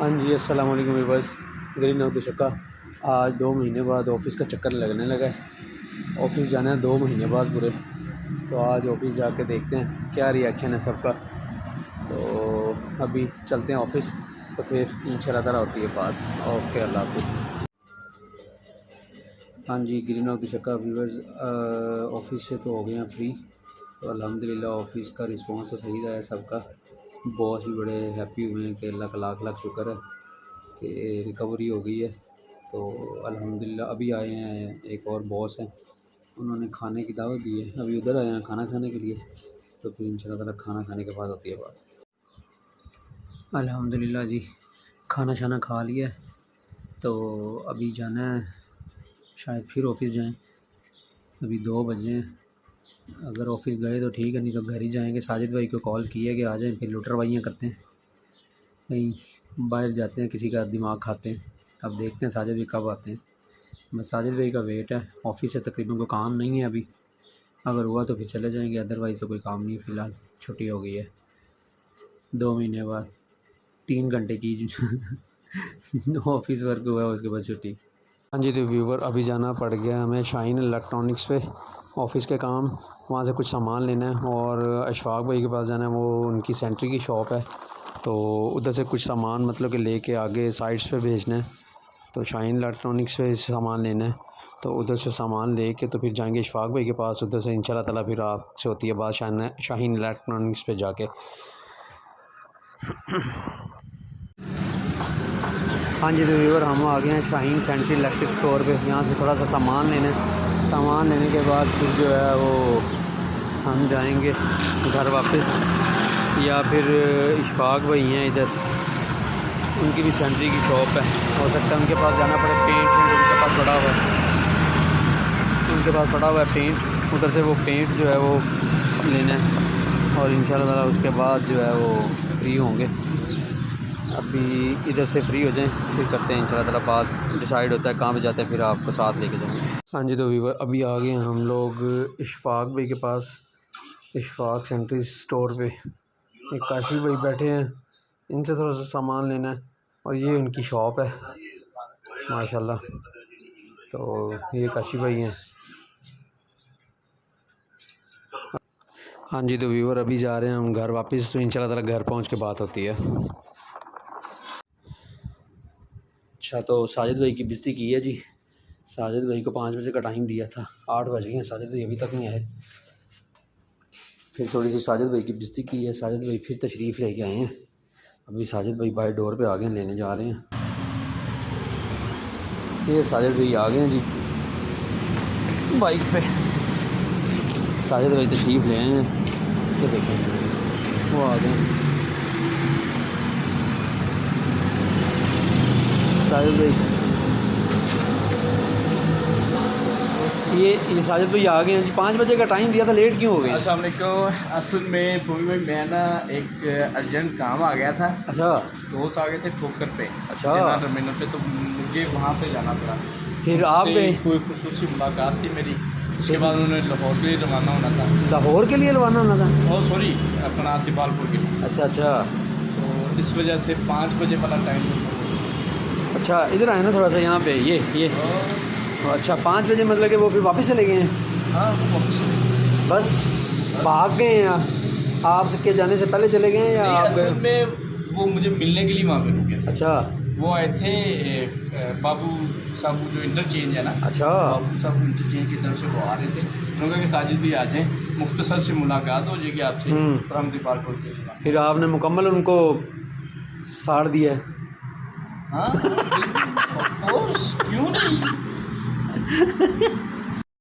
हाँ जी, अस्सलाम वालेकुम व्यूअर्स। ग्रीन हाउस दुशक्का आज 2 महीने बाद ऑफ़िस का चक्कर लगने लगा है। ऑफ़िस जाना है 2 महीने बाद पूरे। तो आज ऑफ़िस जाके देखते हैं क्या रिएक्शन है सबका। तो अभी चलते हैं ऑफ़िस, तो फिर इंशाल्लाह ताला होती है बात। ओके, अल्लाह हाफ़िज़। हाँ जी, ग्रीन हाउस दुशक्का व्यूअर्स, ऑफ़िस से तो हो गए हैं फ्री। तो अल्हम्दुलिल्लाह ऑफ़िस का रिस्पॉन्स तो सही रहा है सबका। बॉस भी बड़े हैप्पी हुए हैं कि अल्लाह का लाख लाख शुक्र है कि रिकवरी हो गई है। तो अल्हम्दुलिल्लाह अभी आए हैं, एक और बॉस हैं, उन्होंने खाने की दावत दी है। अभी उधर आए हैं खाना खाने के लिए, तो फिर इंशाल्लाह ताला खाना खाने के बाद होती है बात। अल्हम्दुलिल्लाह जी, खाना शाना खा लिया है। तो अभी जाना है, शायद फिर ऑफ़िस जाएं। अभी 2 बजे हैं। अगर ऑफ़िस गए तो ठीक है, नहीं तो घर ही जाएंगे। साजिद भाई को कॉल किया कि आ जाएं, फिर लुटरवाइयाँ करते हैं, कहीं बाहर जाते हैं, किसी का दिमाग खाते हैं। अब देखते हैं साजिद भाई कब आते हैं। बस साजिद भाई का वेट है। ऑफ़िस से तकरीबन कोई काम नहीं है अभी, अगर हुआ तो फिर चले जाएंगे, अदरवाइज़ तो कोई काम नहीं है। फ़िलहाल छुट्टी हो गई है 2 महीने बाद 3 घंटे की ऑफ़िस वर्क हुआ है, उसके बाद छुट्टी। हाँ जी, तो व्यूवर अभी जाना पड़ गया हमें शाहीन इलेक्ट्रॉनिक्स पे, ऑफ़िस के काम। वहाँ से कुछ सामान लेना है और अशफाक भाई के पास जाना है, वो उनकी सेंट्री की शॉप है। तो उधर से कुछ सामान मतलब कि लेके आगे साइट्स पे भेजना है। तो शाहीन इलेक्ट्रॉनिक्स पे सामान लेना है, तो उधर से सामान लेके तो फिर जाएंगे इशफाक भाई के पास। उधर से इंशाल्लाह ताला फिर आपसे होती है बात शाहीन इलेक्ट्रॉनिक्स पे जाके। हाँ जी, तो व्यूअर हम आ गए हैं शाहीन सेंट्री इलेक्ट्रिक स्टोर पे। यहाँ से थोड़ा सा सामान लेना है। सामान लेने के बाद फिर जो है वो हम जाएंगे घर वापस, या फिर इशफाक भाई हैं इधर, उनकी भी सेंट्री की शॉप है, हो सकता है उनके पास जाना पड़े। पेंट उनके पास पड़ा हुआ है, पेंट। उधर से वो पेंट जो है वो लेना है और इंशाल्लाह ताला उसके बाद जो है वो फ्री होंगे। अभी इधर से फ्री हो जाएं, फिर करते हैं इंशाल्लाह ताला बात। डिसाइड होता है कहाँ पे जाते हैं, फिर आपको साथ लेके जाएंगे। हाँ जी, तो व्यूअर अभी आ गए हैं हम लोग इशफाक भाई के पास, इशफाक सेंट्री स्टोर पे। एक काशिफ भाई बैठे हैं, इनसे थोड़ा सा सामान लेना है और ये उनकी शॉप है माशाल्लाह। तो ये काशिफ भाई हैं। हाँ जी, तो व्यूअर अभी जा रहे हैं हम घर वापस, तो इंशाल्लाह ताला घर पहुंच के बात होती है। अच्छा, तो साजिद भाई की बिस्ती की है जी। साजिद भाई को 5 बजे का टाइम दिया था, 8 बज गए हैं, साजिद भाई अभी तक नहीं आए। फिर थोड़ी सी साजिद भाई की बिस्ती की है, साजिद भाई फिर तशरीफ़ लेके आए हैं। अभी साजिद भाई बाहर डोर पे आ गए, लेने जा रहे हैं। ये साजिद भाई आ गए हैं जी बाइक पे। साजिद भाई तशरीफ़ ले आए हैं, ये देखें वो आ गए हैं साजिद भाई। ये साजिद भाई आ गए हैं जी। 5 बजे का टाइम दिया था, लेट क्यों हो गए? अस्सलाम वालेकुम। असल में भूमि में मैं ना एक अर्जेंट काम आ गया था। अच्छा, दोस्त आ गए थे ठोकर पे, अच्छा टर्मिनल पे, तो मुझे वहाँ पे जाना पड़ा। फिर आप गए? कोई खुसूसी मुलाकात थी मेरी, उसके बाद उन्होंने लाहौर के लिए रवाना होना था। लाहौर के लिए रवाना होना था? ओह सॉरी, अपना दिवालपुर के लिए। अच्छा अच्छा, तो इस वजह से 5 बजे वाला टाइम। अच्छा इधर आए ना थोड़ा सा यहाँ पे, ये अच्छा 5 बजे मतलब कि वो फिर वापस चले गए हैं? हाँ, वापस बस भाग गए हैं आप सबके जाने से पहले चले गए हैं या आप? असल में वो मुझे मिलने के लिए वहाँ पे रुके थे। अच्छा, वो आए थे बाबू साहब जो इंटरचेंज है ना। अच्छा बाबू साहब इंटरचेंज की तरफ से वो आ रहे थे। उन्होंने कहा कि साजिद भी आ जाएं, मुख्तसर से मुलाकात हो जाएगी आपसे। और हम दीपालपुर के फिर आपने मुकम्मल उनको साड़ दिया? हाँ, ऑफ कोर्स, क्यों नहीं।